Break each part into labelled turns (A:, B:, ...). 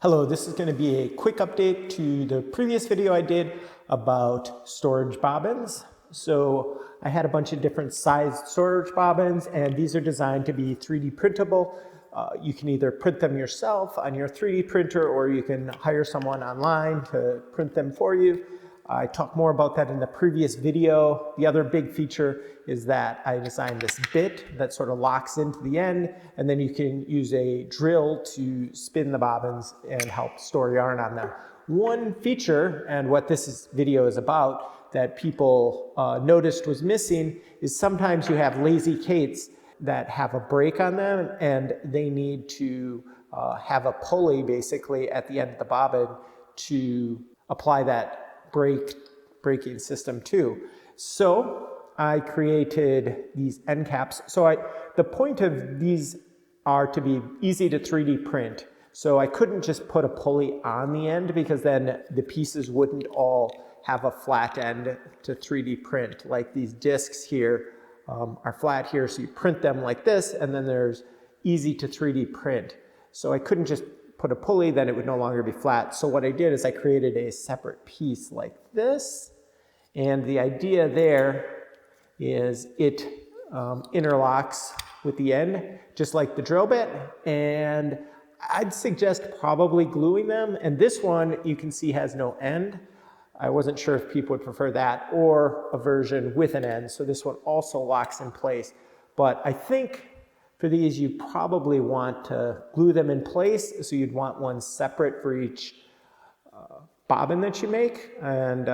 A: Hello, this is going to be a quick update to the previous video I did about storage bobbins. So I had a bunch of different sized storage bobbins, and these are designed to be 3D printable. You can either print them yourself on your 3D printer, or you can hire someone online to print them for you. I talked more about that in the previous video. The other big feature is that I designed this bit that sort of locks into the end, and then you can use a drill to spin the bobbins and help store yarn on them. One feature, and what this video is about, that people noticed was missing is sometimes you have lazy Kates that have a break on them, and they need to have a pulley basically at the end of the bobbin to apply that braking system too. So I created these end caps. So the point of these are to be easy to 3D print. So I couldn't just put a pulley on the end, because then the pieces wouldn't all have a flat end to 3D print. Like these discs here are flat here, so you print them like this, and then there's easy to 3D print. So I couldn't just put a pulley, then it would no longer be flat. So what I did is I created a separate piece like this. And the idea there is it interlocks with the end, just like the drill bit. And I'd suggest probably gluing them. And this one you can see has no end. I wasn't sure if people would prefer that or a version with an end. So this one also locks in place. But I think for these, you probably want to glue them in place, so you'd want one separate for each bobbin that you make. And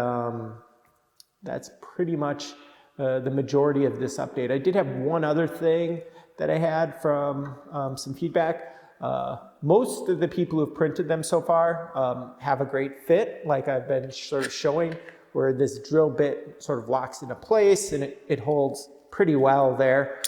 A: that's pretty much the majority of this update. I did have one other thing that I had from some feedback. Most of the people who've printed them so far have a great fit, like I've been sort of showing, where this drill bit sort of locks into place and it holds pretty well there.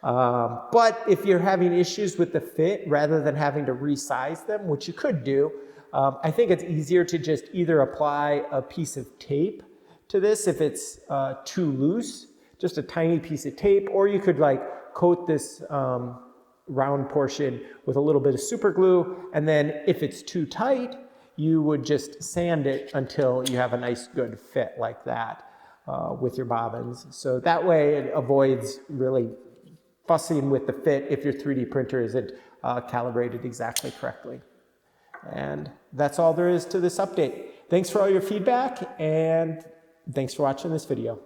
A: But if you're having issues with the fit, rather than having to resize them, which you could do, I think it's easier to just either apply a piece of tape to this if it's too loose, just a tiny piece of tape, or you could like coat this round portion with a little bit of super glue, and then if it's too tight, you would just sand it until you have a nice good fit like that with your bobbins. So that way it avoids really fussing with the fit if your 3D printer isn't calibrated exactly correctly. And that's all there is to this update. Thanks for all your feedback, and thanks for watching this video.